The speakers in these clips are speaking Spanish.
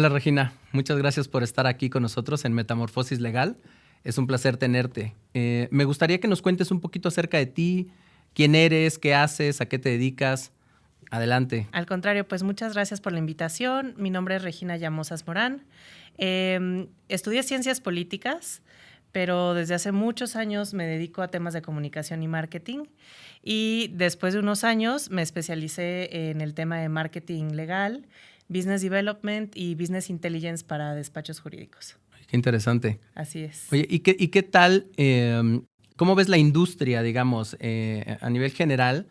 Hola Regina, muchas gracias por estar aquí con nosotros en Metamorfosis Legal. Es un placer tenerte. Me gustaría que nos cuentes un poquito acerca de ti, quién eres, qué haces, a qué te dedicas. Adelante. Al contrario, pues muchas gracias por la invitación. Mi nombre es Regina Llamosas Morán. Estudié Ciencias Políticas, pero desde hace muchos años me dedico a temas de comunicación y marketing. Y después de unos años me especialicé en el tema de marketing legal, business development y business intelligence para despachos jurídicos. Qué interesante. Así es. Oye, ¿y qué tal? ¿Cómo ves la industria, digamos, a nivel general?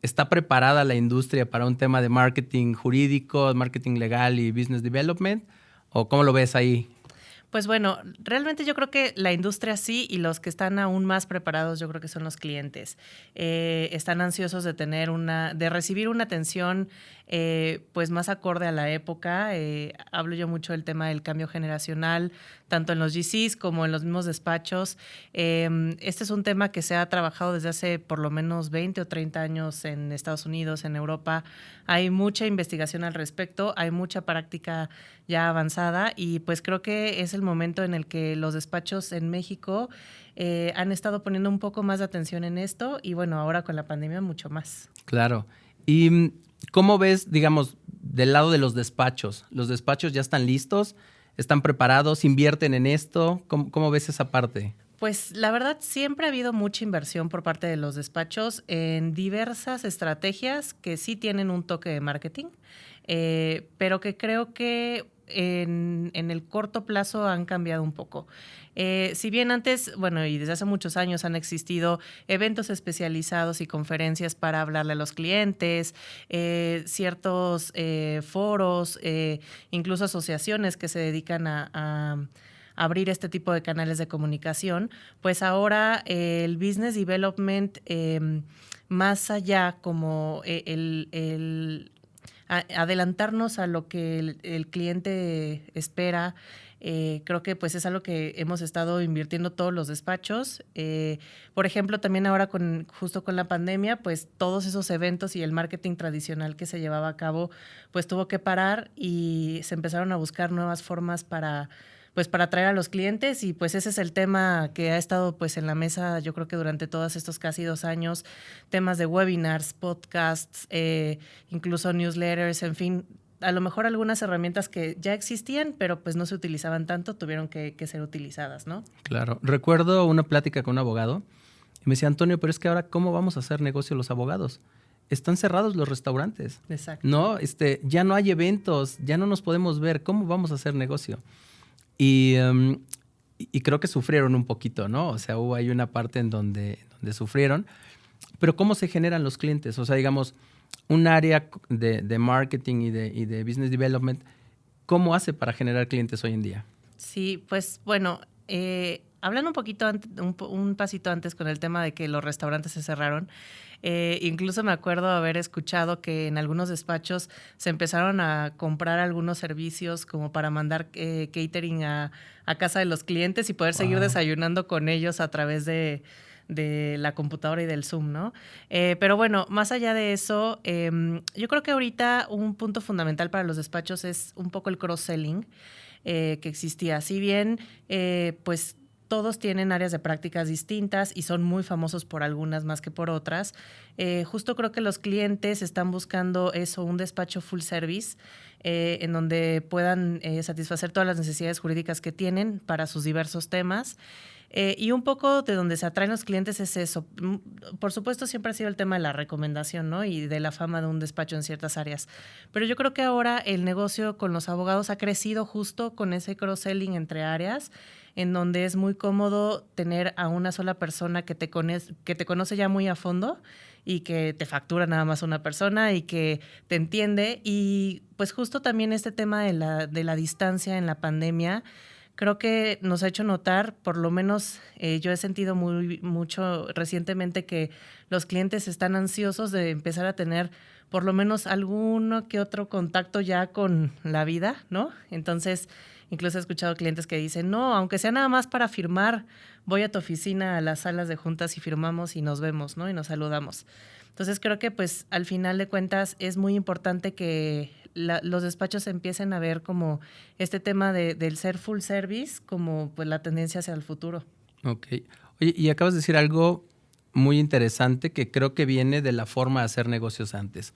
¿Está preparada la industria para un tema de marketing jurídico, marketing legal y business development? ¿O cómo lo ves ahí? Pues bueno, realmente yo creo que la industria sí, y los que están aún más preparados yo creo que son los clientes. Están ansiosos de recibir una atención pues más acorde a la época. Hablo yo mucho del tema del cambio generacional, tanto en los GCs como en los mismos despachos. Este es un tema que se ha trabajado desde hace por lo menos 20 o 30 años en Estados Unidos, en Europa. Hay mucha investigación al respecto, hay mucha práctica ya avanzada y pues creo que es el momento en el que los despachos en México han estado poniendo un poco más de atención en esto y bueno, ahora con la pandemia mucho más. Claro. ¿Y cómo ves, digamos, del lado de los despachos? ¿Los despachos ya están listos? ¿Están preparados? ¿Invierten en esto? ¿Cómo ves esa parte? Pues la verdad siempre ha habido mucha inversión por parte de los despachos en diversas estrategias que sí tienen un toque de marketing, pero que creo que en el corto plazo han cambiado un poco. Si bien antes, bueno, y desde hace muchos años han existido eventos especializados y conferencias para hablarle a los clientes, ciertos foros, incluso asociaciones que se dedican a abrir este tipo de canales de comunicación, pues ahora el business development, más allá como adelantarnos a lo que el cliente espera, creo que pues es algo que hemos estado invirtiendo todos los despachos. Por ejemplo, también ahora justo con la pandemia, pues todos esos eventos y el marketing tradicional que se llevaba a cabo, pues tuvo que parar y se empezaron a buscar nuevas formas para atraer a los clientes y pues ese es el tema que ha estado pues en la mesa yo creo que durante todos estos casi 2 años, temas de webinars, podcasts, incluso newsletters, en fin, a lo mejor algunas herramientas que ya existían pero pues no se utilizaban tanto, tuvieron que ser utilizadas, ¿no? Claro. Recuerdo una plática con un abogado y me decía, Antonio, pero es que ahora ¿cómo vamos a hacer negocio los abogados? Están cerrados los restaurantes. Exacto. ¿No? Ya no hay eventos, ya no nos podemos ver. ¿Cómo vamos a hacer negocio? Y creo que sufrieron un poquito, ¿no? O sea, hubo ahí una parte en donde sufrieron. Pero ¿cómo se generan los clientes? O sea, digamos, un área de marketing y de business development, ¿cómo hace para generar clientes hoy en día? Sí, pues bueno, hablando un poquito, un pasito antes con el tema de que los restaurantes se cerraron, incluso me acuerdo haber escuchado que en algunos despachos se empezaron a comprar algunos servicios como para mandar catering a casa de los clientes y poder seguir desayunando con ellos a través de la computadora y del Zoom, ¿no? Pero bueno, más allá de eso, yo creo que ahorita un punto fundamental para los despachos es un poco el cross-selling que existía. Si bien, pues todos tienen áreas de prácticas distintas y son muy famosos por algunas más que por otras. Justo creo que los clientes están buscando eso, un despacho full service, en donde puedan satisfacer todas las necesidades jurídicas que tienen para sus diversos temas. Y un poco de donde se atraen los clientes es eso. Por supuesto, siempre ha sido el tema de la recomendación, ¿no? Y de la fama de un despacho en ciertas áreas. Pero yo creo que ahora el negocio con los abogados ha crecido justo con ese cross-selling entre áreas, en donde es muy cómodo tener a una sola persona que te conoce ya muy a fondo y que te factura nada más una persona y que te entiende. Y pues justo también este tema de la distancia en la pandemia, creo que nos ha hecho notar, por lo menos yo he sentido mucho recientemente que los clientes están ansiosos de empezar a tener por lo menos alguno que otro contacto ya con la vida, ¿no? Entonces, incluso he escuchado clientes que dicen, no, aunque sea nada más para firmar, voy a tu oficina, a las salas de juntas y firmamos y nos vemos, ¿no? Y nos saludamos. Entonces, creo que pues al final de cuentas es muy importante que los despachos empiecen a ver como este tema del ser full service como pues la tendencia hacia el futuro. Ok. Oye, y acabas de decir algo muy interesante que creo que viene de la forma de hacer negocios antes.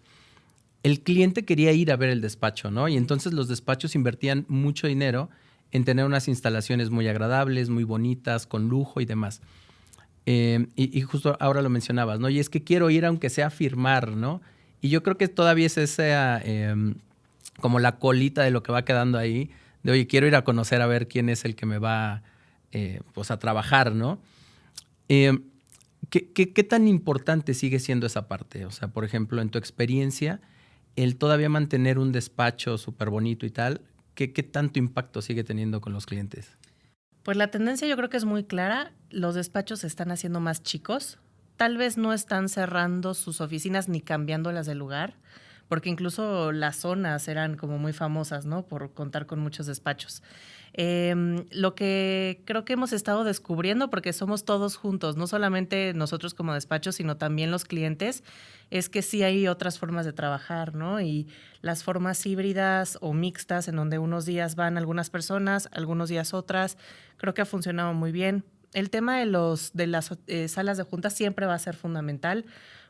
El cliente quería ir a ver el despacho, ¿no? Y entonces los despachos invertían mucho dinero en tener unas instalaciones muy agradables, muy bonitas, con lujo y demás. Y justo ahora lo mencionabas, ¿no? Y es que quiero ir aunque sea a firmar, ¿no? Y yo creo que todavía es esa, como la colita de lo que va quedando ahí, de oye, quiero ir a conocer a ver quién es el que me va pues a trabajar, ¿no? Eh, ¿Qué tan importante sigue siendo esa parte? O sea, por ejemplo, en tu experiencia, el todavía mantener un despacho súper bonito y tal, ¿qué tanto impacto sigue teniendo con los clientes? Pues la tendencia yo creo que es muy clara. Los despachos se están haciendo más chicos. Tal vez no están cerrando sus oficinas ni cambiándolas de lugar, porque incluso las zonas eran como muy famosas, ¿no? Por contar con muchos despachos. Lo que creo que hemos estado descubriendo, porque somos todos juntos, no solamente nosotros como despachos, sino también los clientes, es que sí hay otras formas de trabajar, ¿no? Y las formas híbridas o mixtas, en donde unos días van algunas personas, algunos días otras, creo que ha funcionado muy bien. El tema de las salas de juntas siempre va a ser fundamental,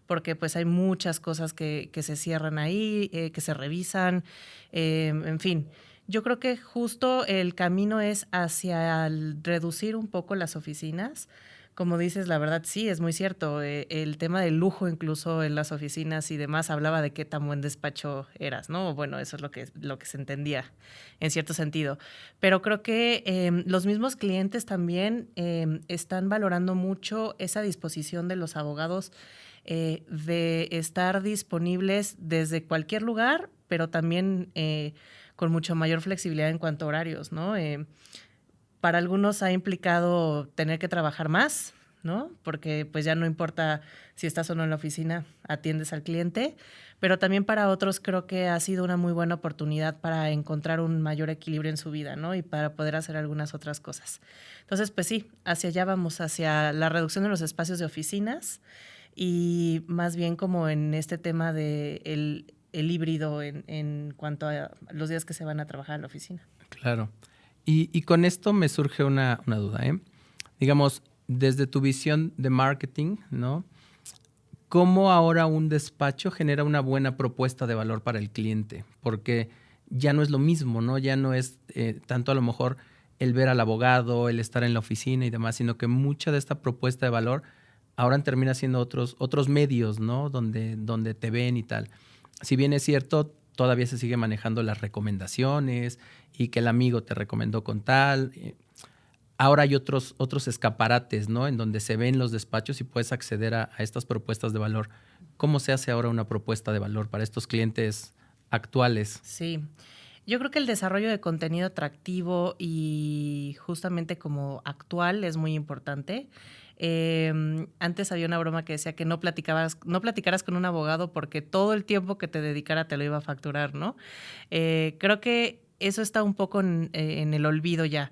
porque pues hay muchas cosas que se cierran ahí, que se revisan, en fin. Yo creo que justo el camino es hacia reducir un poco las oficinas. Como dices, la verdad sí, es muy cierto. El tema del lujo incluso en las oficinas y demás hablaba de qué tan buen despacho eras, ¿no? Bueno, eso es lo que se entendía en cierto sentido. Pero creo que los mismos clientes también están valorando mucho esa disposición de los abogados de estar disponibles desde cualquier lugar, pero también con mucho mayor flexibilidad en cuanto a horarios, ¿no? Para algunos ha implicado tener que trabajar más, ¿no? Porque pues ya no importa si estás o no en la oficina, atiendes al cliente, pero también para otros creo que ha sido una muy buena oportunidad para encontrar un mayor equilibrio en su vida, ¿no? Y para poder hacer algunas otras cosas. Entonces, pues sí, hacia allá vamos, hacia la reducción de los espacios de oficinas y más bien como en este tema de el híbrido en cuanto a los días que se van a trabajar a la oficina. Claro. Y con esto me surge una duda, ¿eh? Digamos, desde tu visión de marketing, ¿no? ¿Cómo ahora un despacho genera una buena propuesta de valor para el cliente? Porque ya no es lo mismo, ¿no? Ya no es tanto a lo mejor el ver al abogado, el estar en la oficina y demás, sino que mucha de esta propuesta de valor ahora termina siendo otros medios, ¿no? Donde te ven y tal. Si bien es cierto, todavía se sigue manejando las recomendaciones y que el amigo te recomendó con tal. Ahora hay otros escaparates, ¿no? En donde se ven los despachos y puedes acceder a estas propuestas de valor. ¿Cómo se hace ahora una propuesta de valor para estos clientes actuales? Sí, yo creo que el desarrollo de contenido atractivo y justamente como actual es muy importante. Antes había una broma que decía que no platicaras con un abogado porque todo el tiempo que te dedicara te lo iba a facturar, ¿no? Creo que eso está un poco en el olvido ya.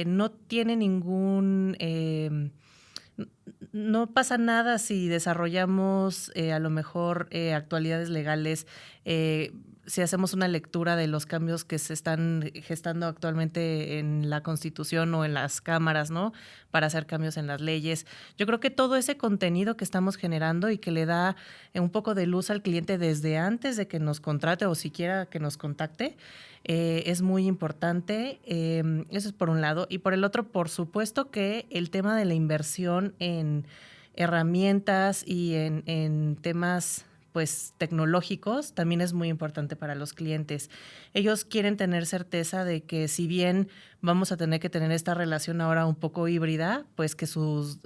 No tiene ningún... no pasa nada si desarrollamos a lo mejor actualidades legales, si hacemos una lectura de los cambios que se están gestando actualmente en la Constitución o en las cámaras, ¿no? Para hacer cambios en las leyes. Yo creo que todo ese contenido que estamos generando y que le da un poco de luz al cliente desde antes de que nos contrate o siquiera que nos contacte, es muy importante. Eso es por un lado. Y por el otro, por supuesto que el tema de la inversión en herramientas y en temas pues tecnológicos también es muy importante para los clientes. Ellos quieren tener certeza de que si bien vamos a tener que tener esta relación ahora un poco híbrida, pues que sus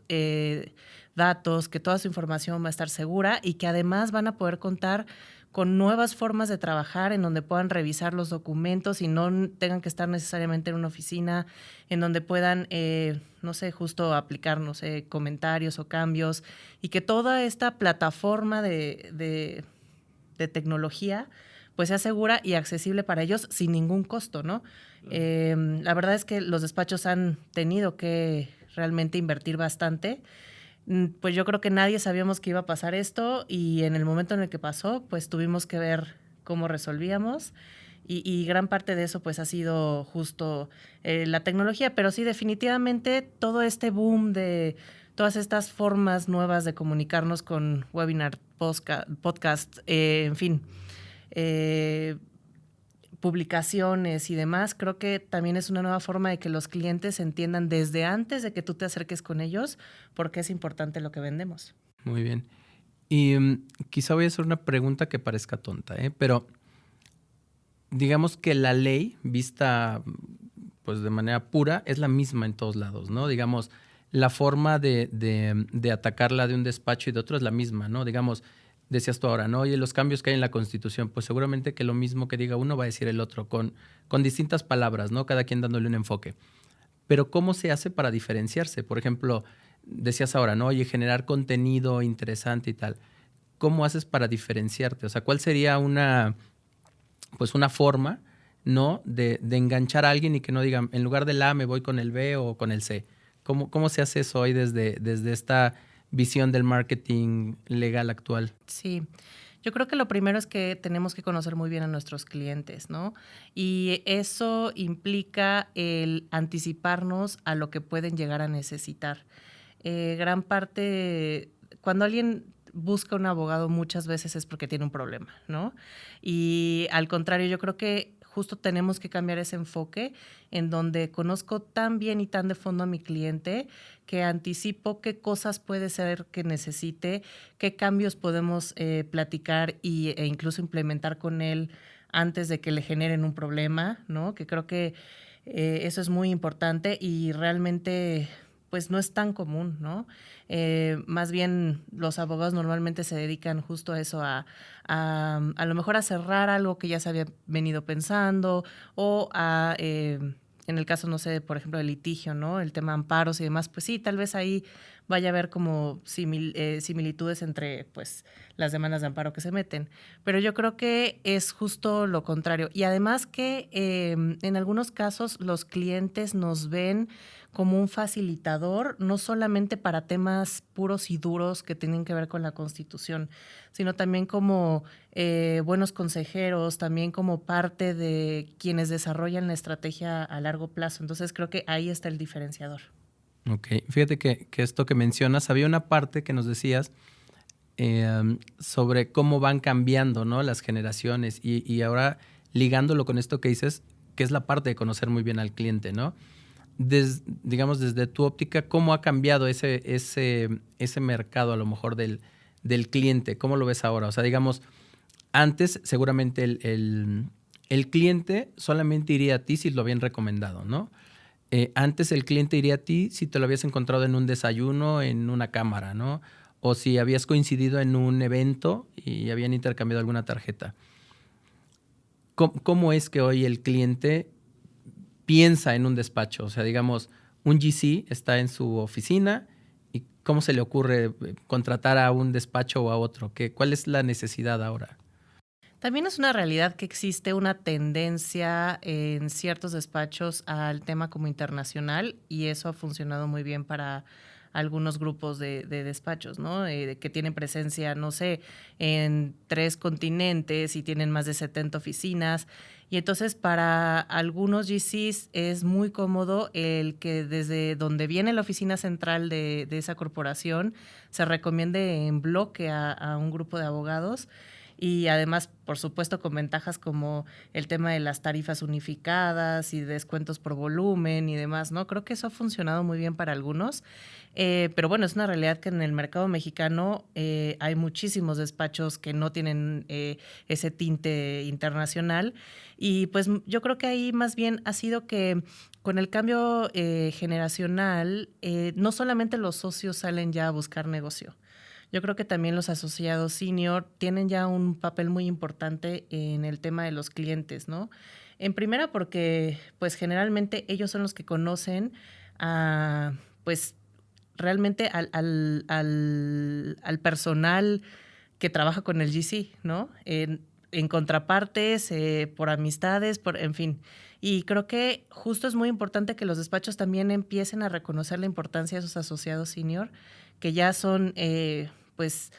datos, que toda su información va a estar segura y que además van a poder contar con nuevas formas de trabajar en donde puedan revisar los documentos y no tengan que estar necesariamente en una oficina, en donde puedan, no sé, justo aplicar, no sé, comentarios o cambios y que toda esta plataforma de tecnología pues sea segura y accesible para ellos sin ningún costo, ¿no? La verdad es que los despachos han tenido que realmente invertir bastante. Pues yo creo que nadie sabíamos que iba a pasar esto y en el momento en el que pasó, pues tuvimos que ver cómo resolvíamos. Y gran parte de eso pues ha sido justo la tecnología, pero sí, definitivamente todo este boom de todas estas formas nuevas de comunicarnos con webinar, podcast, en fin, publicaciones y demás, creo que también es una nueva forma de que los clientes entiendan desde antes de que tú te acerques con ellos por qué es importante lo que vendemos. Muy bien. Y quizá voy a hacer una pregunta que parezca tonta, pero digamos que la ley, vista pues de manera pura, es la misma en todos lados, ¿no? Digamos, la forma de atacarla de un despacho y de otro es la misma, ¿no? Digamos, decías tú ahora, ¿no? Oye, los cambios que hay en la Constitución, pues seguramente que lo mismo que diga uno va a decir el otro, con distintas palabras, ¿no? Cada quien dándole un enfoque. Pero ¿cómo se hace para diferenciarse? Por ejemplo, decías ahora, ¿no? Oye, generar contenido interesante y tal. ¿Cómo haces para diferenciarte? O sea, ¿cuál sería una forma, ¿no? De enganchar a alguien y que no digan, en lugar del A me voy con el B o con el C. ¿Cómo se hace eso hoy desde esta visión del marketing legal actual? Sí, yo creo que lo primero es que tenemos que conocer muy bien a nuestros clientes, ¿no? Y eso implica el anticiparnos a lo que pueden llegar a necesitar. Gran parte, cuando alguien busca un abogado muchas veces es porque tiene un problema, ¿no? Y al contrario, yo creo que justo tenemos que cambiar ese enfoque en donde conozco tan bien y tan de fondo a mi cliente que anticipo qué cosas puede ser que necesite, qué cambios podemos platicar e incluso implementar con él antes de que le generen un problema, ¿no? Que creo que eso es muy importante y realmente pues no es tan común, ¿no? Más bien los abogados normalmente se dedican justo a eso, a lo mejor a cerrar algo que ya se había venido pensando o en el caso, no sé, por ejemplo, del litigio, ¿no? El tema de amparos y demás, pues sí, tal vez ahí vaya a haber como similitudes entre, pues, las demandas de amparo que se meten. Pero yo creo que es justo lo contrario. Y además que en algunos casos los clientes nos ven como un facilitador, no solamente para temas puros y duros que tienen que ver con la Constitución, sino también como buenos consejeros, también como parte de quienes desarrollan la estrategia a largo plazo. Entonces creo que ahí está el diferenciador. Ok, fíjate que esto que mencionas, había una parte que nos decías sobre cómo van cambiando, ¿no? Las generaciones y ahora ligándolo con esto que dices, que es la parte de conocer muy bien al cliente, ¿no? Digamos, desde tu óptica, ¿cómo ha cambiado ese mercado a lo mejor del cliente? ¿Cómo lo ves ahora? O sea, digamos, antes seguramente el cliente solamente iría a ti si lo habían recomendado, ¿no? Antes el cliente iría a ti si te lo habías encontrado en un desayuno, en una cámara, ¿no? O si habías coincidido en un evento y habían intercambiado alguna tarjeta. ¿Cómo es que hoy el cliente piensa en un despacho? O sea, digamos, un GC está en su oficina y ¿cómo se le ocurre contratar a un despacho o a otro? ¿Cuál es la necesidad ahora? También es una realidad que existe una tendencia en ciertos despachos al tema como internacional y eso ha funcionado muy bien para algunos grupos de despachos, ¿no? Que tienen presencia, no sé, en 3 continentes y tienen más de 70 oficinas. Y entonces para algunos GCs es muy cómodo el que desde donde viene la oficina central de esa corporación se recomiende en bloque a un grupo de abogados. Y además, por supuesto, con ventajas como el tema de las tarifas unificadas y descuentos por volumen y demás, ¿no? Creo que eso ha funcionado muy bien para algunos. Pero bueno, es una realidad que en el mercado mexicano hay muchísimos despachos que no tienen ese tinte internacional. Y pues yo creo que ahí más bien ha sido que con el cambio generacional, no solamente los socios salen ya a buscar negocio. Yo creo que también los asociados senior tienen ya un papel muy importante en el tema de los clientes, ¿no? En primera porque, pues, generalmente ellos son los que conocen a, pues, realmente al personal que trabaja con el GC, ¿no? En contrapartes, por amistades, en fin. Y creo que justo es muy importante que los despachos también empiecen a reconocer la importancia de sus asociados senior, que ya son, pues,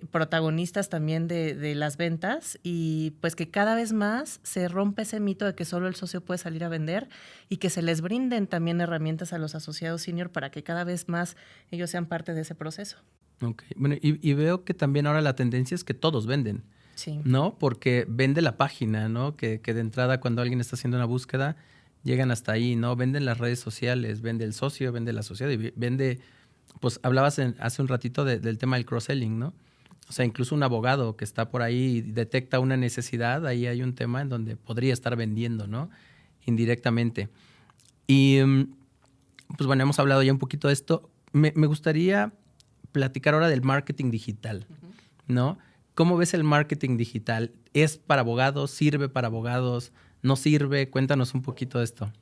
protagonistas también de las ventas y pues que cada vez más se rompe ese mito de que solo el socio puede salir a vender y que se les brinden también herramientas a los asociados senior para que cada vez más ellos sean parte de ese proceso. Ok, bueno, y veo que también ahora la tendencia es que todos venden, Sí. ¿no? Porque vende la página, ¿no? Que de entrada cuando alguien está haciendo una búsqueda, llegan hasta ahí, ¿no? Venden las redes sociales, vende el socio, vende el asociado y vende, pues hablabas hace un ratito del tema del cross-selling, ¿no? O sea, incluso un abogado que está por ahí y detecta una necesidad, ahí hay un tema en donde podría estar vendiendo, ¿no? Indirectamente. Y, pues bueno, hemos hablado ya un poquito de esto. Me gustaría platicar ahora del marketing digital, ¿no? ¿Cómo ves el marketing digital? ¿Es para abogados? ¿Sirve para abogados? ¿No sirve? Cuéntanos un poquito de esto.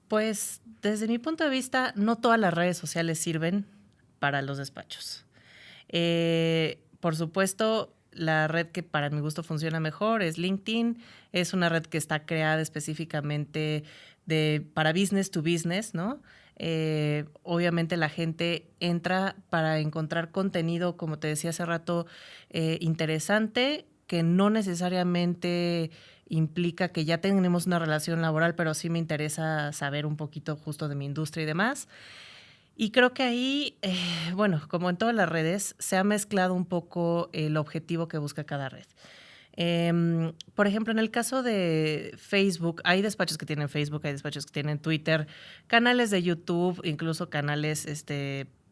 Pues desde mi punto de vista, no todas las redes sociales sirven para los despachos. Por supuesto, la red que para mi gusto funciona mejor es LinkedIn. Es una red que está creada específicamente para business to business, ¿no? Obviamente la gente entra para encontrar contenido, como te decía hace rato, interesante, que no necesariamente implica que ya tenemos una relación laboral, pero sí me interesa saber un poquito justo de mi industria y demás. Y creo que ahí, bueno, como en todas las redes, se ha mezclado un poco el objetivo que busca cada red. Por ejemplo, en el caso de Facebook, hay despachos que tienen Facebook, hay despachos que tienen Twitter, canales de YouTube, incluso canales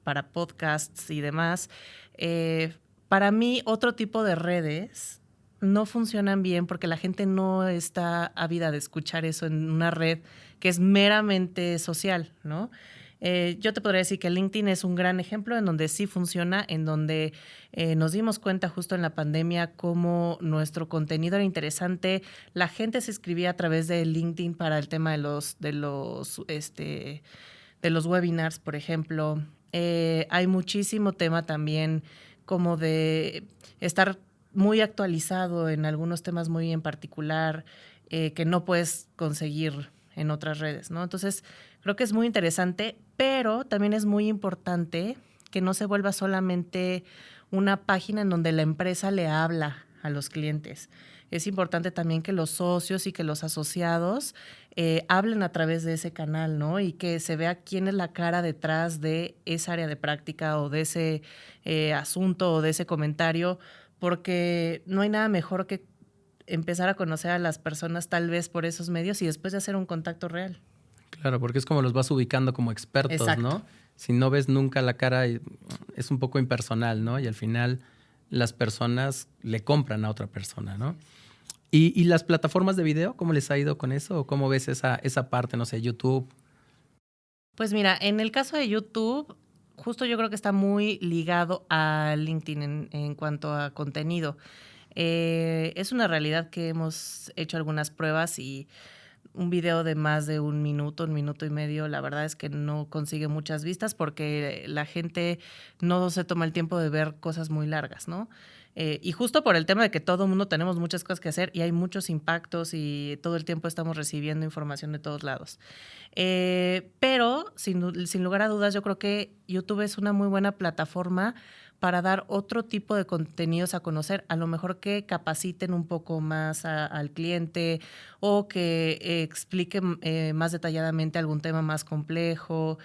para podcasts y demás. Para mí, otro tipo de redes no funcionan bien porque la gente no está ávida de escuchar eso en una red que es meramente social, ¿no? Yo te podría decir que LinkedIn es un gran ejemplo en donde sí funciona, en donde nos dimos cuenta justo en la pandemia cómo nuestro contenido era interesante. La gente se escribía a través de LinkedIn para el tema de los webinars, por ejemplo. Hay muchísimo tema también como de estar muy actualizado en algunos temas muy en particular que no puedes conseguir en otras redes, ¿no? Entonces, creo que es muy interesante, pero también es muy importante que no se vuelva solamente una página en donde la empresa le habla a los clientes. Es importante también que los socios y que los asociados hablen a través de ese canal, ¿no? Y que se vea quién es la cara detrás de esa área de práctica o de ese asunto o de ese comentario, porque no hay nada mejor que empezar a conocer a las personas tal vez por esos medios y después de hacer un contacto real. Claro, porque es como los vas ubicando como expertos, Exacto. ¿no? Si no ves nunca la cara, es un poco impersonal, ¿no? Y al final las personas le compran a otra persona, ¿no? ¿Y las plataformas de video, cómo les ha ido con eso? ¿O cómo ves esa parte, no sé, YouTube? Pues mira, en el caso de YouTube, justo yo creo que está muy ligado a LinkedIn en cuanto a contenido. Es una realidad que hemos hecho algunas pruebas y un video de más de un minuto y medio, la verdad es que no consigue muchas vistas porque la gente no se toma el tiempo de ver cosas muy largas, ¿no? Y justo por el tema de que todo el mundo tenemos muchas cosas que hacer y hay muchos impactos y todo el tiempo estamos recibiendo información de todos lados. Pero sin lugar a dudas, yo creo que YouTube es una muy buena plataforma para dar otro tipo de contenidos a conocer, a lo mejor que capaciten un poco más al cliente o que expliquen más detalladamente algún tema más complejo.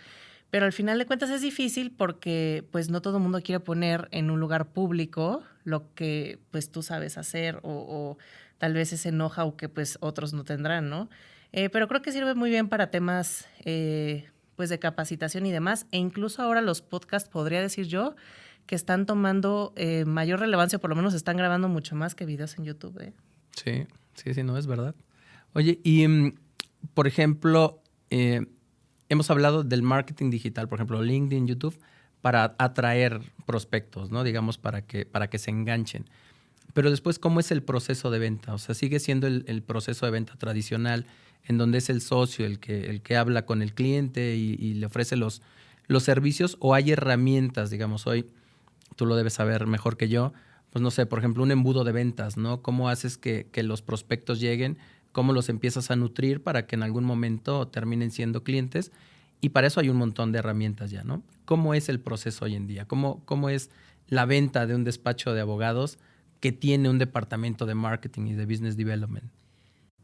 Pero al final de cuentas es difícil porque pues no todo el mundo quiere poner en un lugar público lo que pues tú sabes hacer o tal vez se enoja o que pues otros no tendrán, ¿no? Pero creo que sirve muy bien para temas pues de capacitación y demás. E incluso ahora los podcasts, podría decir yo, que están tomando mayor relevancia, por lo menos están grabando mucho más que videos en YouTube. Sí, no, es verdad. Oye, y por ejemplo, hemos hablado del marketing digital, por ejemplo, LinkedIn, YouTube, para atraer prospectos, ¿no? Digamos, para que se enganchen. Pero después, ¿cómo es el proceso de venta? O sea, ¿sigue siendo el proceso de venta tradicional en donde es el socio el que habla con el cliente y le ofrece los servicios? ¿O hay herramientas, digamos, hoy, tú lo debes saber mejor que yo, pues no sé, por ejemplo, un embudo de ventas, ¿no? ¿Cómo haces que los prospectos lleguen? ¿Cómo los empiezas a nutrir para que en algún momento terminen siendo clientes? Y para eso hay un montón de herramientas ya, ¿no? ¿Cómo es el proceso hoy en día? ¿Cómo es la venta de un despacho de abogados que tiene un departamento de marketing y de business development?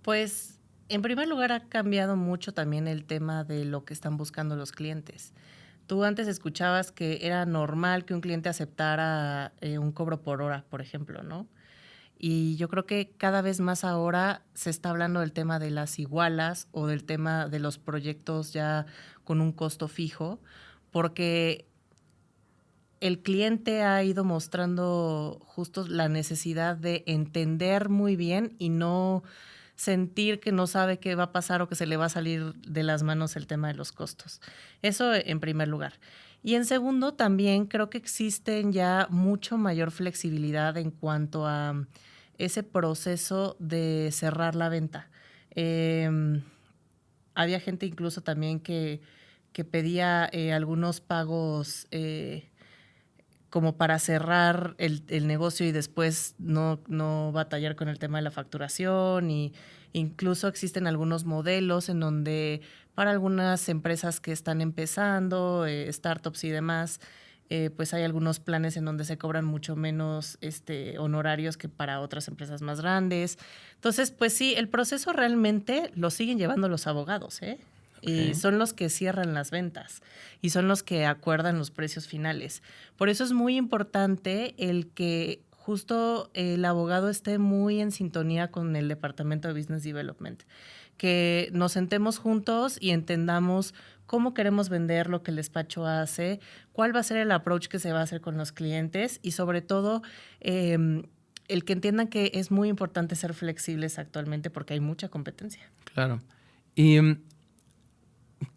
Pues, en primer lugar, ha cambiado mucho también el tema de lo que están buscando los clientes. Tú antes escuchabas que era normal que un cliente aceptara un cobro por hora, por ejemplo, ¿no? Y yo creo que cada vez más ahora se está hablando del tema de las igualas o del tema de los proyectos ya con un costo fijo, porque el cliente ha ido mostrando justo la necesidad de entender muy bien y no sentir que no sabe qué va a pasar o que se le va a salir de las manos el tema de los costos. Eso en primer lugar. Y en segundo, también creo que existen ya mucho mayor flexibilidad en cuanto a ese proceso de cerrar la venta. Había gente incluso también que pedía algunos pagos como para cerrar el negocio y después no batallar con el tema de la facturación. Y incluso existen algunos modelos en donde para algunas empresas que están empezando, startups y demás, pues hay algunos planes en donde se cobran mucho menos honorarios que para otras empresas más grandes. Entonces, pues sí, el proceso realmente lo siguen llevando los abogados, ¿eh? Y Ok. son los que cierran las ventas y son los que acuerdan los precios finales. Por eso es muy importante el que justo el abogado esté muy en sintonía con el departamento de Business Development, que nos sentemos juntos y entendamos cómo queremos vender lo que el despacho hace, cuál va a ser el approach que se va a hacer con los clientes y sobre todo el que entiendan que es muy importante ser flexibles actualmente porque hay mucha competencia. Claro. Y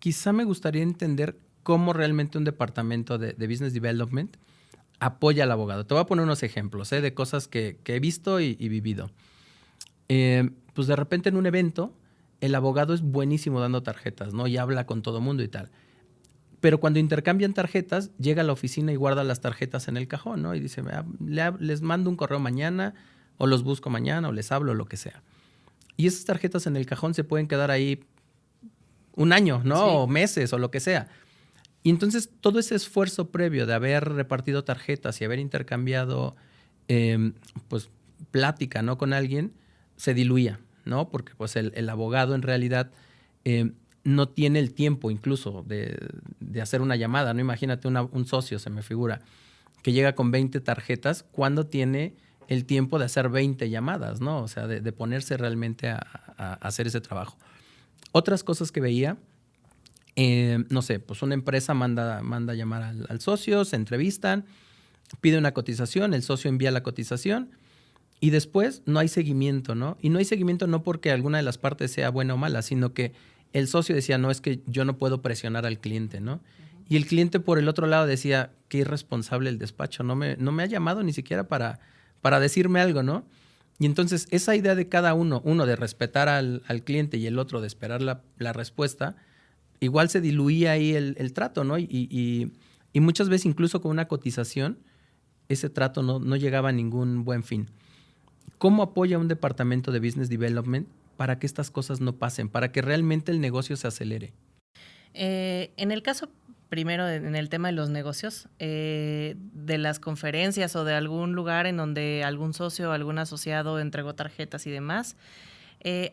quizá me gustaría entender cómo realmente un departamento de business development apoya al abogado. Te voy a poner unos ejemplos de cosas que he visto y vivido. Pues de repente en un evento, el abogado es buenísimo dando tarjetas, ¿no? Y habla con todo mundo y tal. Pero cuando intercambian tarjetas, llega a la oficina y guarda las tarjetas en el cajón, ¿no? Y dice, les mando un correo mañana, o los busco mañana, o les hablo, lo que sea. Y esas tarjetas en el cajón se pueden quedar ahí un año, ¿no? Sí. O meses, o lo que sea. Y entonces todo ese esfuerzo previo de haber repartido tarjetas y haber intercambiado pues plática, ¿no? Con alguien, se diluía, ¿no? Porque pues el abogado en realidad no tiene el tiempo incluso de hacer una llamada, ¿no? Imagínate un socio, se me figura, que llega con 20 tarjetas, ¿cuándo tiene el tiempo de hacer 20 llamadas, ¿no? O sea, de ponerse realmente a hacer ese trabajo. Otras cosas que veía, no sé, pues una empresa manda a llamar al socio, se entrevistan, pide una cotización, el socio envía la cotización y después no hay seguimiento, ¿no? Y no hay seguimiento no porque alguna de las partes sea buena o mala, sino que el socio decía, no, es que yo no puedo presionar al cliente, ¿no? Y el cliente por el otro lado decía, qué irresponsable el despacho, no me ha llamado ni siquiera para decirme algo, ¿no? Y entonces esa idea de cada uno de respetar al cliente y el otro de esperar la respuesta, igual se diluía ahí el trato, ¿no? Y muchas veces incluso con una cotización, ese trato no llegaba a ningún buen fin. ¿Cómo apoya un departamento de Business Development para que estas cosas no pasen, para que realmente el negocio se acelere? En el caso primero, en el tema de los negocios, de las conferencias o de algún lugar en donde algún socio o algún asociado entregó tarjetas y demás,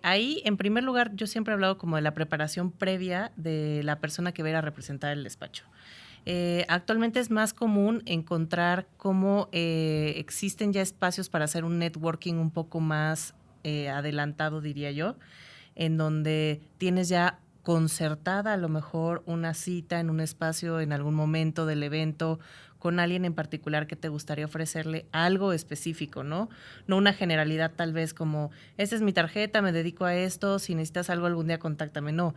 ahí, en primer lugar, yo siempre he hablado como de la preparación previa de la persona que va a ir a representar el despacho. Actualmente es más común encontrar cómo existen ya espacios para hacer un networking un poco más adelantado, diría yo, en donde tienes ya concertada a lo mejor una cita en un espacio en algún momento del evento con alguien en particular que te gustaría ofrecerle algo específico, ¿no? No una generalidad tal vez como, esta es mi tarjeta, me dedico a esto, si necesitas algo algún día contáctame. No,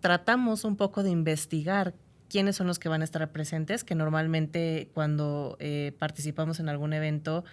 tratamos un poco de investigar quiénes son los que van a estar presentes, que normalmente cuando participamos en algún evento,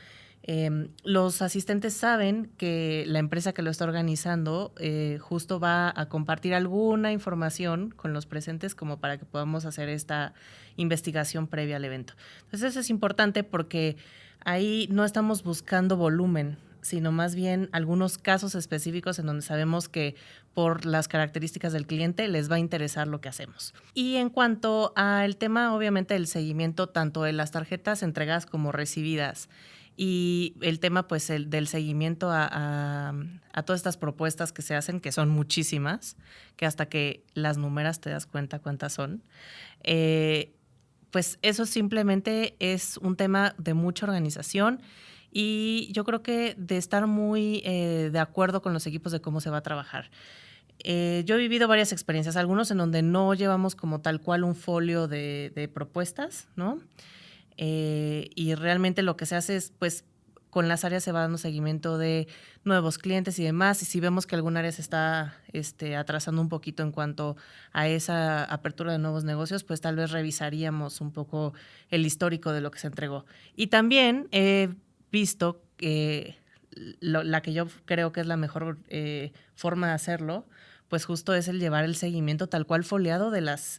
los asistentes saben que la empresa que lo está organizando justo va a compartir alguna información con los presentes como para que podamos hacer esta investigación previa al evento. Entonces eso es importante porque ahí no estamos buscando volumen, sino más bien algunos casos específicos en donde sabemos que por las características del cliente les va a interesar lo que hacemos. Y en cuanto al tema, obviamente, del seguimiento tanto de las tarjetas entregadas como recibidas, y el tema pues del seguimiento a todas estas propuestas que se hacen, que son muchísimas, que hasta que las numeras te das cuenta cuántas son, pues eso simplemente es un tema de mucha organización y yo creo que de estar muy de acuerdo con los equipos de cómo se va a trabajar. Yo he vivido varias experiencias, algunos en donde no llevamos como tal cual un folio de propuestas, ¿no? Y realmente lo que se hace es, pues, con las áreas se va dando seguimiento de nuevos clientes y demás, y si vemos que algún área se está atrasando un poquito en cuanto a esa apertura de nuevos negocios, pues tal vez revisaríamos un poco el histórico de lo que se entregó. Y también he visto que la que yo creo que es la mejor forma de hacerlo, pues justo es el llevar el seguimiento tal cual foliado de las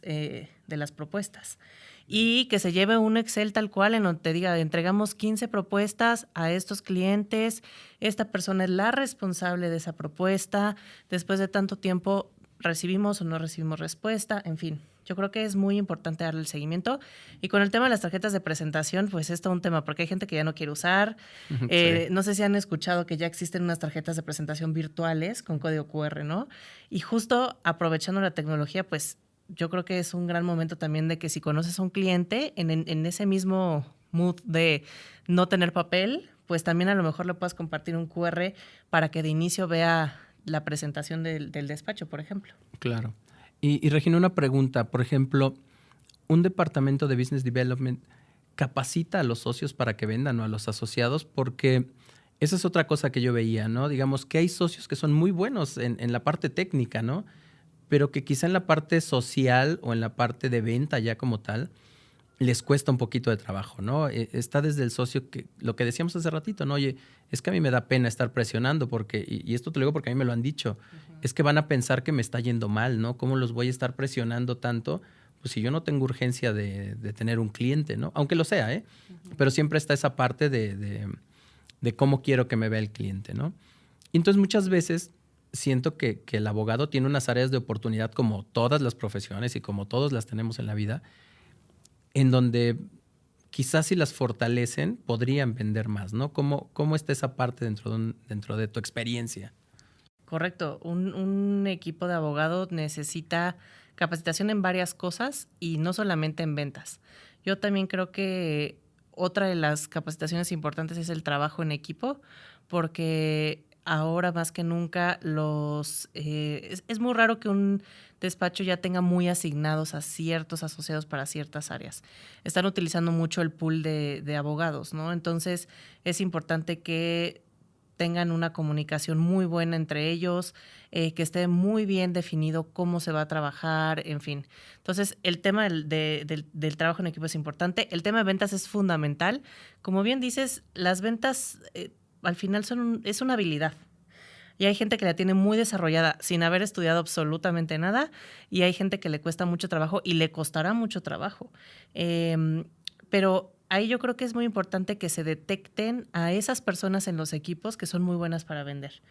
propuestas. Y que se lleve un Excel tal cual en donde te diga, entregamos 15 propuestas a estos clientes, esta persona es la responsable de esa propuesta, después de tanto tiempo recibimos o no recibimos respuesta, en fin. Yo creo que es muy importante darle el seguimiento. Y con el tema de las tarjetas de presentación, pues es todo un tema, porque hay gente que ya no quiere usar. Sí. No sé si han escuchado que ya existen unas tarjetas de presentación virtuales con código QR, ¿no? Y justo aprovechando la tecnología, pues yo creo que es un gran momento también de que si conoces a un cliente en ese mismo mood de no tener papel, pues también a lo mejor le puedas compartir un QR para que de inicio vea la presentación del despacho, por ejemplo. Claro. Y Regina, una pregunta. Por ejemplo, ¿un departamento de Business Development capacita a los socios para que vendan o a los asociados? Porque esa es otra cosa que yo veía, ¿no? Digamos que hay socios que son muy buenos en la parte técnica, ¿no? Pero que quizá en la parte social o en la parte de venta ya como tal, les cuesta un poquito de trabajo, ¿no? Está desde el socio, que lo que decíamos hace ratito, ¿no? Oye, es que a mí me da pena estar presionando porque, y esto te lo digo porque a mí me lo han dicho, es que van a pensar que me está yendo mal, ¿no? ¿Cómo los voy a estar presionando tanto? Pues si yo no tengo urgencia de tener un cliente, ¿no? Aunque lo sea, ¿eh? Pero siempre está esa parte de cómo quiero que me vea el cliente, ¿no? Y entonces muchas veces siento que el abogado tiene unas áreas de oportunidad como todas las profesiones y como todos las tenemos en la vida, en donde quizás si las fortalecen podrían vender más, ¿no? ¿Cómo está esa parte dentro de tu experiencia? Correcto. Un equipo de abogados necesita capacitación en varias cosas y no solamente en ventas. Yo también creo que otra de las capacitaciones importantes es el trabajo en equipo, porque ahora más que nunca es muy raro que un despacho ya tenga muy asignados a ciertos asociados para ciertas áreas. Están utilizando mucho el pool de abogados, ¿no? Entonces es importante que tengan una comunicación muy buena entre ellos, que esté muy bien definido cómo se va a trabajar, en fin. Entonces, el tema del trabajo en equipo es importante. El tema de ventas es fundamental. Como bien dices, las ventas al final es una habilidad. Y hay gente que la tiene muy desarrollada sin haber estudiado absolutamente nada, y hay gente que le cuesta mucho trabajo y le costará mucho trabajo. Pero ahí yo creo que es muy importante que se detecten a esas personas en los equipos que son muy buenas para vender.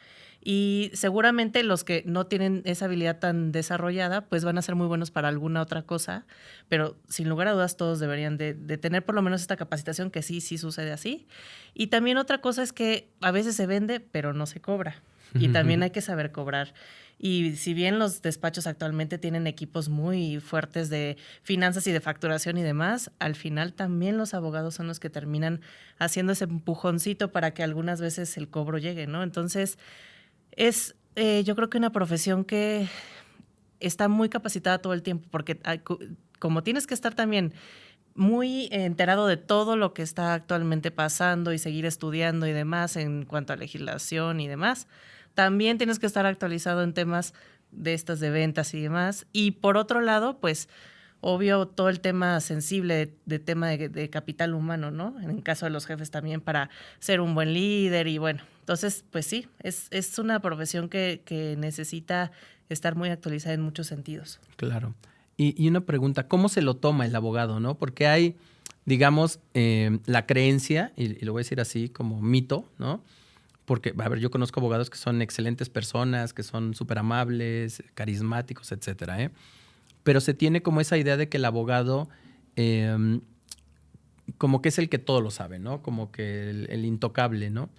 Y seguramente los que no tienen esa habilidad tan desarrollada, pues van a ser muy buenos para alguna otra cosa, pero sin lugar a dudas todos deberían de tener por lo menos esta capacitación, que sí sucede así. Y también otra cosa es que a veces se vende, pero no se cobra. Y también hay que saber cobrar. Y si bien los despachos actualmente tienen equipos muy fuertes de finanzas y de facturación y demás, al final también los abogados son los que terminan haciendo ese empujoncito para que algunas veces el cobro llegue, ¿no? Entonces, es yo creo que una profesión que está muy capacitada todo el tiempo, porque como tienes que estar también muy enterado de todo lo que está actualmente pasando y seguir estudiando y demás en cuanto a legislación y demás, también tienes que estar actualizado en temas de estas de ventas y demás. Y por otro lado, pues, obvio, todo el tema sensible de tema de capital humano, ¿no? En el caso de los jefes también, para ser un buen líder y bueno. Entonces, pues sí, es una profesión que necesita estar muy actualizada en muchos sentidos. Claro. Y una pregunta, ¿cómo se lo toma el abogado, no? Porque hay, digamos, la creencia, y lo voy a decir así como mito, ¿no? Porque, a ver, yo conozco abogados que son excelentes personas, que son súper amables, carismáticos, etcétera, ¿eh? Pero se tiene como esa idea de que el abogado como que es el que todo lo sabe, ¿no? Como que el intocable, ¿no?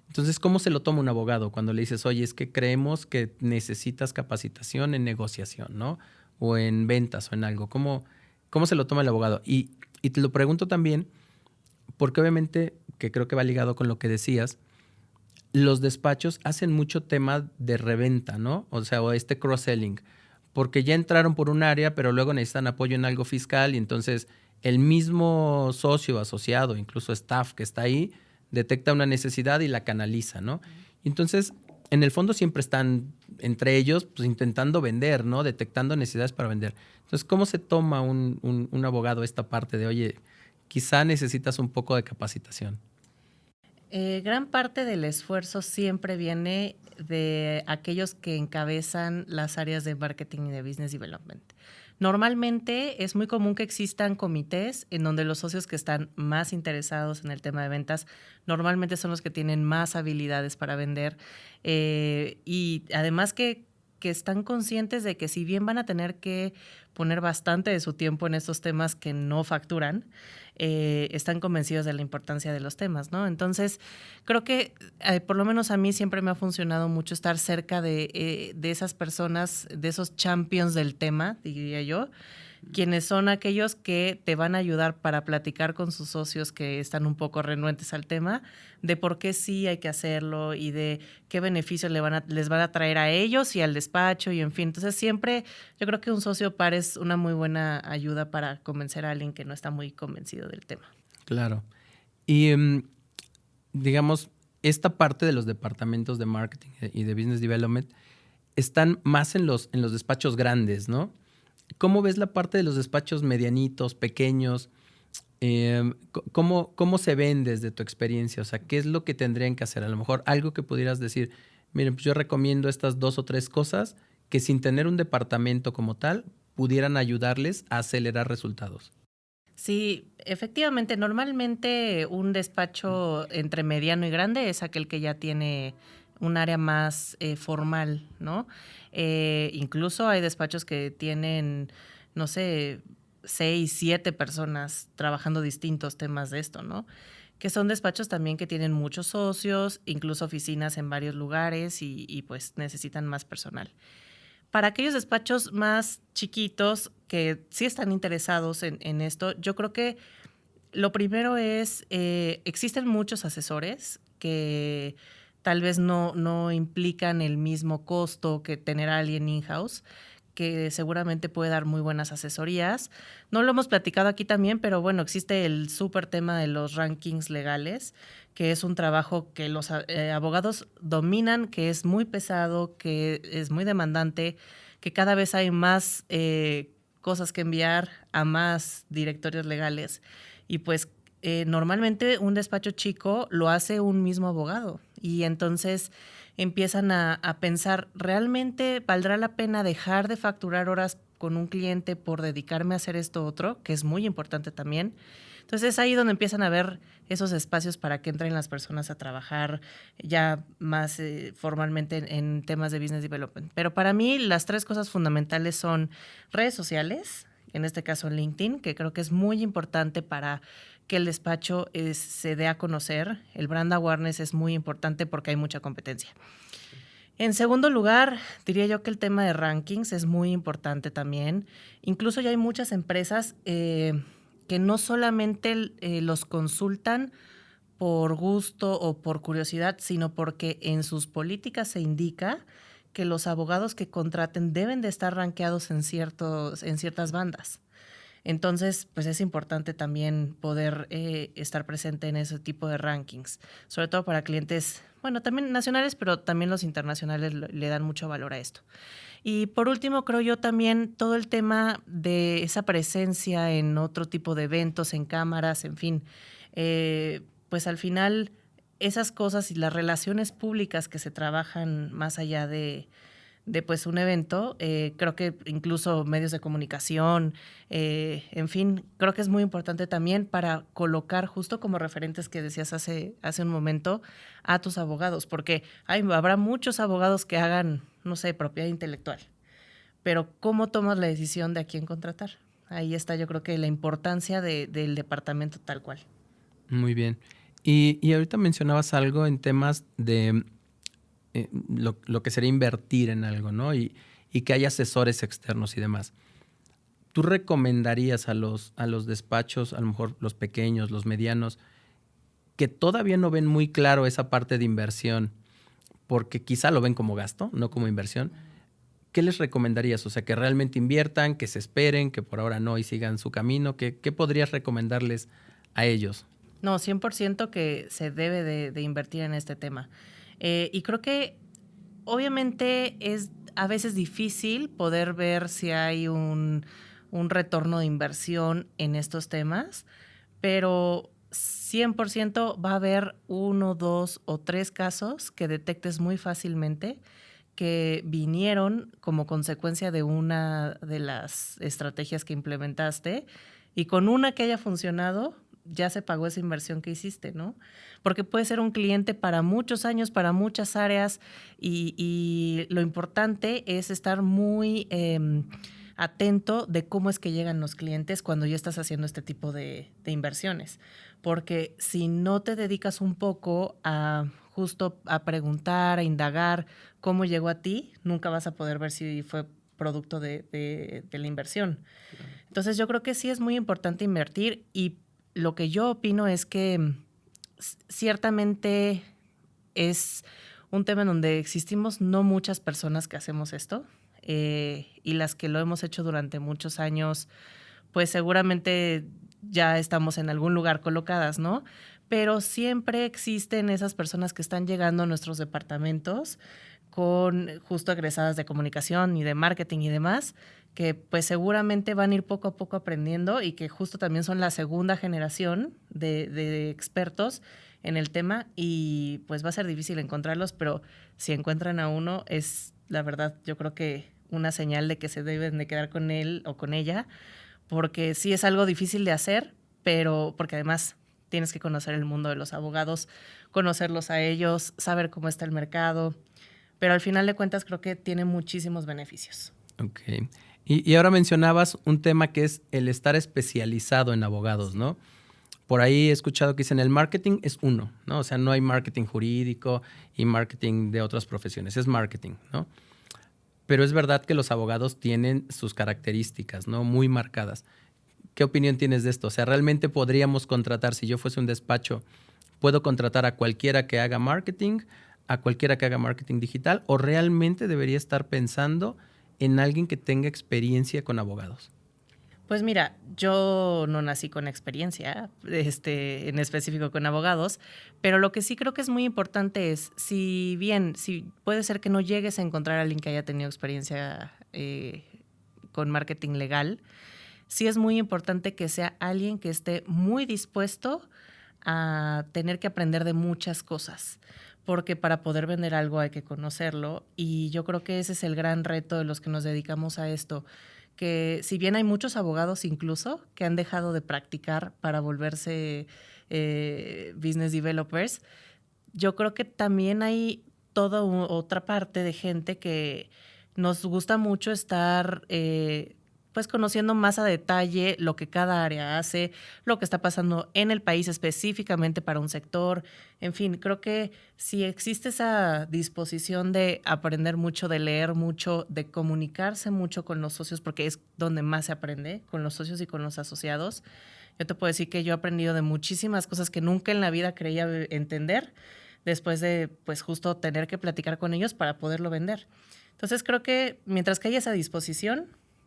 Entonces, ¿cómo se lo toma un abogado cuando le dices, oye, es que creemos que necesitas capacitación en negociación, ¿no? O en ventas o en algo. ¿Cómo se lo toma el abogado? Y te lo pregunto también porque obviamente, que creo que va ligado con lo que decías, los despachos hacen mucho tema de reventa, ¿no? O sea, o este cross-selling, porque ya entraron por un área, pero luego necesitan apoyo en algo fiscal y entonces el mismo socio, asociado, incluso staff que está ahí, detecta una necesidad y la canaliza, ¿no? Y entonces, en el fondo siempre están entre ellos pues, intentando vender, ¿no? Detectando necesidades para vender. Entonces, ¿cómo se toma un abogado esta parte de, oye, quizá necesitas un poco de capacitación? Gran parte del esfuerzo siempre viene de aquellos que encabezan las áreas de marketing y de business development. Normalmente es muy común que existan comités en donde los socios que están más interesados en el tema de ventas normalmente son los que tienen más habilidades para vender y además que están conscientes de que si bien van a tener que poner bastante de su tiempo en estos temas que no facturan, están convencidos de la importancia de los temas, ¿no? Entonces, creo que por lo menos a mí siempre me ha funcionado mucho estar cerca de esas personas, de esos champions del tema, diría yo, quienes son aquellos que te van a ayudar para platicar con sus socios que están un poco renuentes al tema, de por qué sí hay que hacerlo y de qué beneficios les van a traer a ellos y al despacho y en fin. Entonces siempre yo creo que un socio par es una muy buena ayuda para convencer a alguien que no está muy convencido del tema. Claro. Y digamos, esta parte de los departamentos de marketing y de business development están más en los despachos grandes, ¿no? ¿Cómo ves la parte de los despachos medianitos, pequeños? ¿Cómo se ven desde tu experiencia? O sea, ¿qué es lo que tendrían que hacer? A lo mejor algo que pudieras decir, miren, pues yo recomiendo estas 2 o 3 cosas que sin tener un departamento como tal, pudieran ayudarles a acelerar resultados. Sí, efectivamente, normalmente un despacho entre mediano y grande es aquel que ya tiene un área más formal, ¿no? Incluso hay despachos que tienen, no sé, 6, 7 personas trabajando distintos temas de esto, ¿no? Que son despachos también que tienen muchos socios, incluso oficinas en varios lugares y pues necesitan más personal. Para aquellos despachos más chiquitos que sí están interesados en esto, yo creo que lo primero es, existen muchos asesores que tal vez no implican el mismo costo que tener a alguien in-house, que seguramente puede dar muy buenas asesorías. No lo hemos platicado aquí también, pero bueno, existe el súper tema de los rankings legales, que es un trabajo que los abogados dominan, que es muy pesado, que es muy demandante, que cada vez hay más cosas que enviar a más directorios legales. Y pues normalmente un despacho chico lo hace un mismo abogado y entonces empiezan a pensar, ¿realmente valdrá la pena dejar de facturar horas con un cliente por dedicarme a hacer esto otro? Que es muy importante también. Entonces es ahí donde empiezan a ver esos espacios para que entren las personas a trabajar ya más formalmente en temas de business development. Pero para mí las 3 cosas fundamentales son redes sociales, en este caso LinkedIn, que creo que es muy importante para que el despacho se dé a conocer. El brand awareness es muy importante porque hay mucha competencia. En segundo lugar, diría yo que el tema de rankings es muy importante también. Incluso ya hay muchas empresas que no solamente los consultan por gusto o por curiosidad, sino porque en sus políticas se indica que los abogados que contraten deben de estar rankeados en ciertas bandas. Entonces, pues es importante también poder estar presente en ese tipo de rankings, sobre todo para clientes, bueno, también nacionales, pero también los internacionales le dan mucho valor a esto. Y por último, creo yo también todo el tema de esa presencia en otro tipo de eventos, en cámaras, en fin, pues al final esas cosas y las relaciones públicas que se trabajan más allá pues un evento. Creo que incluso medios de comunicación, en fin, creo que es muy importante también para colocar justo como referentes que decías hace un momento a tus abogados, porque habrá muchos abogados que hagan, no sé, propiedad intelectual, pero ¿cómo tomas la decisión de a quién contratar? Ahí está, yo creo que la importancia del departamento tal cual. Muy bien. Y ahorita mencionabas algo en temas de lo que sería invertir en algo, ¿no? Y que haya asesores externos y demás. ¿Tú recomendarías a los despachos, a lo mejor los pequeños, los medianos, que todavía no ven muy claro esa parte de inversión, porque quizá lo ven como gasto, no como inversión? ¿Qué les recomendarías? O sea, que realmente inviertan, que se esperen, que por ahora no y sigan su camino. ¿Qué podrías recomendarles a ellos? No, 100% que se debe de invertir en este tema. Y creo que obviamente es a veces difícil poder ver si hay un retorno de inversión en estos temas, pero 100% va a haber 1, 2 o 3 casos que detectes muy fácilmente que vinieron como consecuencia de una de las estrategias que implementaste, y con una que haya funcionado ya se pagó esa inversión que hiciste, ¿no? Porque puede ser un cliente para muchos años, para muchas áreas, y lo importante es estar muy atento de cómo es que llegan los clientes cuando ya estás haciendo este tipo de inversiones. Porque si no te dedicas un poco a justo a preguntar, a indagar cómo llegó a ti, nunca vas a poder ver si fue producto de la inversión. Entonces yo creo que sí es muy importante invertir, y lo que yo opino es que ciertamente es un tema en donde existimos no muchas personas que hacemos esto, y las que lo hemos hecho durante muchos años, pues seguramente ya estamos en algún lugar colocadas, ¿no? Pero siempre existen esas personas que están llegando a nuestros departamentos con justo egresadas de comunicación y de marketing y demás, que pues seguramente van a ir poco a poco aprendiendo, y que justo también son la segunda generación de expertos en el tema, y pues va a ser difícil encontrarlos, pero si encuentran a uno es, la verdad, yo creo que una señal de que se deben de quedar con él o con ella, porque sí es algo difícil de hacer, pero porque además tienes que conocer el mundo de los abogados, conocerlos a ellos, saber cómo está el mercado, pero al final de cuentas creo que tiene muchísimos beneficios. Ok. Y ahora mencionabas un tema que es el estar especializado en abogados, ¿no? Por ahí he escuchado que dicen el marketing es uno, ¿no? O sea, no hay marketing jurídico y marketing de otras profesiones, es marketing, ¿no? Pero es verdad que los abogados tienen sus características, ¿no? Muy marcadas. ¿Qué opinión tienes de esto? O sea, ¿realmente podríamos contratar, si yo fuese un despacho, puedo contratar a cualquiera que haga marketing, a cualquiera que haga marketing digital, o realmente debería estar pensando en alguien que tenga experiencia con abogados? Pues mira, yo no nací con experiencia, en específico con abogados, pero lo que sí creo que es muy importante es, si puede ser que no llegues a encontrar a alguien que haya tenido experiencia con marketing legal, sí es muy importante que sea alguien que esté muy dispuesto a tener que aprender de muchas cosas, porque para poder vender algo hay que conocerlo, y yo creo que ese es el gran reto de los que nos dedicamos a esto, que si bien hay muchos abogados incluso que han dejado de practicar para volverse business developers, yo creo que también hay toda otra parte de gente que nos gusta mucho estar pues conociendo más a detalle lo que cada área hace, lo que está pasando en el país específicamente para un sector. En fin, creo que si existe esa disposición de aprender mucho, de leer mucho, de comunicarse mucho con los socios, porque es donde más se aprende, con los socios y con los asociados. Yo te puedo decir que yo he aprendido de muchísimas cosas que nunca en la vida creía entender, después de pues justo tener que platicar con ellos para poderlo vender. Entonces creo que mientras que haya esa disposición,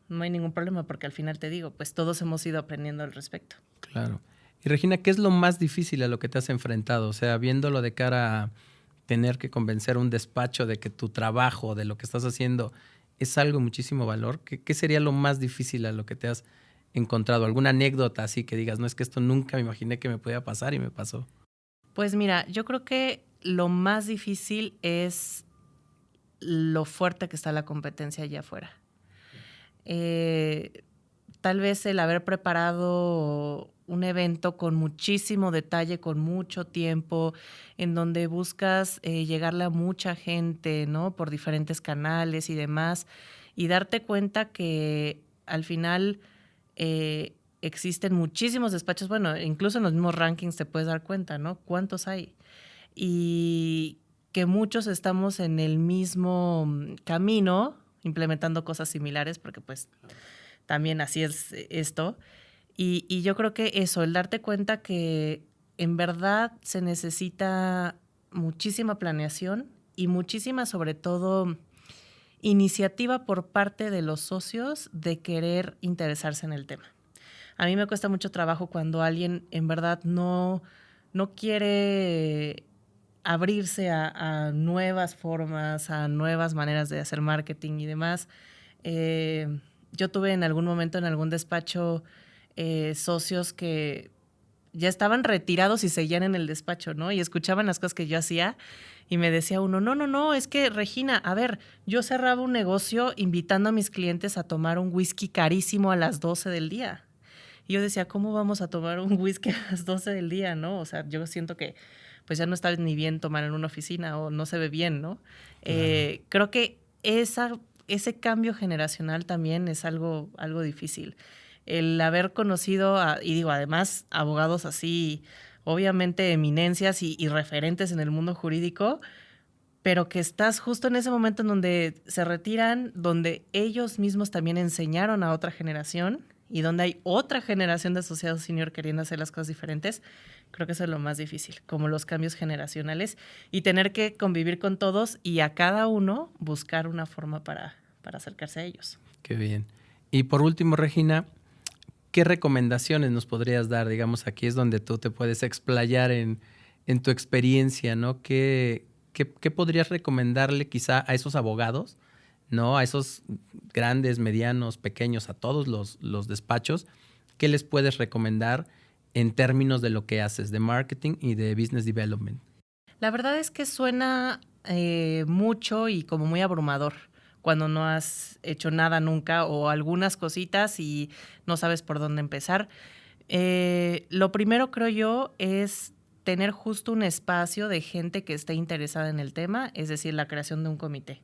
no hay ningún problema, porque al final te digo, pues todos hemos ido aprendiendo al respecto. Claro. Y Regina, ¿qué es lo más difícil a lo que te has enfrentado? O sea, viéndolo de cara a tener que convencer a un despacho de que tu trabajo, de lo que estás haciendo, es algo de muchísimo valor. ¿Qué sería lo más difícil a lo que te has encontrado? ¿Alguna anécdota así que digas, no, es que esto nunca me imaginé que me podía pasar y me pasó? Pues mira, yo creo que lo más difícil es lo fuerte que está la competencia allá afuera. Tal vez el haber preparado un evento con muchísimo detalle, con mucho tiempo, en donde buscas llegarle a mucha gente, ¿no? Por diferentes canales y demás, y darte cuenta que al final existen muchísimos despachos, bueno, incluso en los mismos rankings te puedes dar cuenta, ¿no? ¿Cuántos hay? Y que muchos estamos en el mismo camino, implementando cosas similares, porque pues también así es esto. Y yo creo que eso, el darte cuenta que en verdad se necesita muchísima planeación y muchísima, sobre todo, iniciativa por parte de los socios de querer interesarse en el tema. A mí me cuesta mucho trabajo cuando alguien en verdad no quiere abrirse a nuevas formas, a nuevas maneras de hacer marketing y demás. Yo tuve en algún momento en algún despacho socios que ya estaban retirados y seguían en el despacho, ¿no? Y escuchaban las cosas que yo hacía y me decía uno, no, es que Regina, a ver, yo cerraba un negocio invitando a mis clientes a tomar un whisky carísimo a las 12 del día. Y yo decía, ¿cómo vamos a tomar un whisky a las 12 del día, no? O sea, yo siento que pues ya no está ni bien tomar en una oficina o no se ve bien, ¿no? Creo que ese cambio generacional también es algo difícil. El haber conocido, y digo, además, abogados así, obviamente eminencias y referentes en el mundo jurídico, pero que estás justo en ese momento en donde se retiran, donde ellos mismos también enseñaron a otra generación y donde hay otra generación de asociados senior queriendo hacer las cosas diferentes. Creo que eso es lo más difícil, como los cambios generacionales y tener que convivir con todos y a cada uno buscar una forma para acercarse a ellos. Qué bien. Y por último, Regina, ¿qué recomendaciones nos podrías dar? Digamos, aquí es donde tú te puedes explayar en tu experiencia, ¿no? ¿Qué podrías recomendarle quizá a esos abogados, ¿no? A esos grandes, medianos, pequeños, a todos los despachos? ¿Qué les puedes recomendar en términos de lo que haces, de marketing y de business development? La verdad es que suena mucho y como muy abrumador cuando no has hecho nada nunca o algunas cositas y no sabes por dónde empezar. Lo primero, creo yo, es tener justo un espacio de gente que esté interesada en el tema, es decir, la creación de un comité.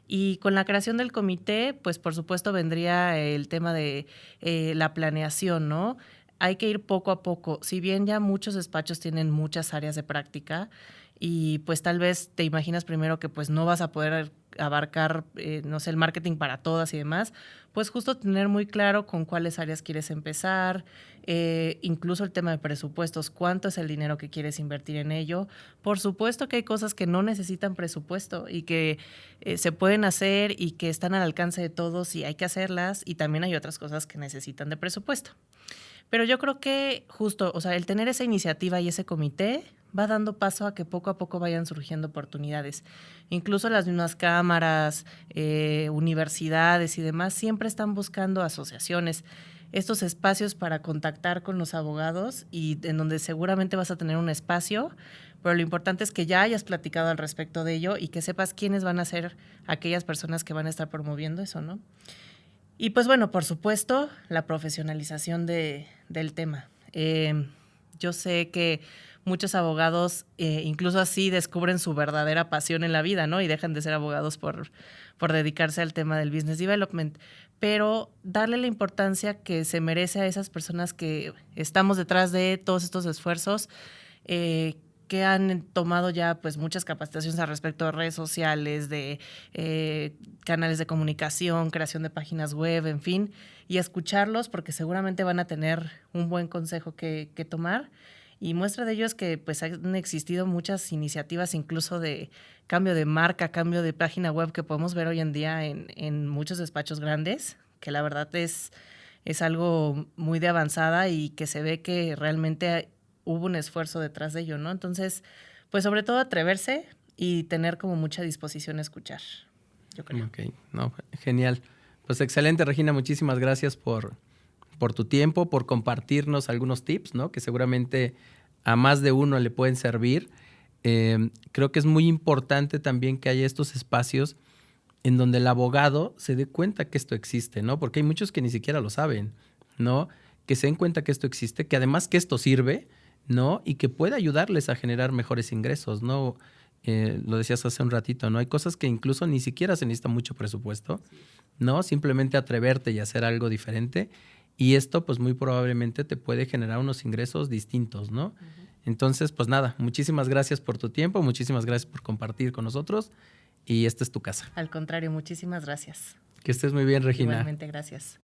Y con la creación del comité, pues por supuesto vendría el tema de la planeación, ¿no? Hay que ir poco a poco. Si bien ya muchos despachos tienen muchas áreas de práctica y pues tal vez te imaginas primero que pues no vas a poder abarcar, no sé, el marketing para todas y demás, pues justo tener muy claro con cuáles áreas quieres empezar, incluso el tema de presupuestos, cuánto es el dinero que quieres invertir en ello. Por supuesto que hay cosas que no necesitan presupuesto y que se pueden hacer y que están al alcance de todos y hay que hacerlas, y también hay otras cosas que necesitan de presupuesto. Pero yo creo que justo, o sea, el tener esa iniciativa y ese comité va dando paso a que poco a poco vayan surgiendo oportunidades. Incluso las mismas cámaras, universidades y demás siempre están buscando asociaciones, estos espacios para contactar con los abogados y en donde seguramente vas a tener un espacio, pero lo importante es que ya hayas platicado al respecto de ello y que sepas quiénes van a ser aquellas personas que van a estar promoviendo eso, ¿no? Y pues bueno, por supuesto, la profesionalización del tema. Yo sé que muchos abogados incluso así descubren su verdadera pasión en la vida, ¿no? Y dejan de ser abogados por dedicarse al tema del business development. Pero darle la importancia que se merece a esas personas que estamos detrás de todos estos esfuerzos, que han tomado ya pues muchas capacitaciones al respecto de redes sociales, de canales de comunicación, creación de páginas web, en fin, y escucharlos porque seguramente van a tener un buen consejo que tomar. Y muestra de ello es que pues han existido muchas iniciativas incluso de cambio de marca, cambio de página web que podemos ver hoy en día en muchos despachos grandes, que la verdad es algo muy de avanzada y que se ve que realmente hubo un esfuerzo detrás de ello, ¿no? Entonces, pues sobre todo atreverse y tener como mucha disposición a escuchar, yo creo. Ok, no, genial. Pues excelente, Regina, muchísimas gracias por tu tiempo, por compartirnos algunos tips, ¿no? Que seguramente a más de uno le pueden servir. creo que es muy importante también que haya estos espacios en donde el abogado se dé cuenta que esto existe, ¿no? Porque hay muchos que ni siquiera lo saben, ¿no? Que se den cuenta que esto existe, que además que esto sirve, ¿no? Y que puede ayudarles a generar mejores ingresos, ¿no? Lo decías hace un ratito, ¿no? Hay cosas que incluso ni siquiera se necesita mucho presupuesto, ¿no? Simplemente atreverte y hacer algo diferente. Y esto, pues muy probablemente te puede generar unos ingresos distintos, ¿no? Uh-huh. Entonces, pues nada, muchísimas gracias por tu tiempo, muchísimas gracias por compartir con nosotros. Y esta es tu casa. Al contrario, muchísimas gracias. Que estés muy bien, Regina. Igualmente, gracias.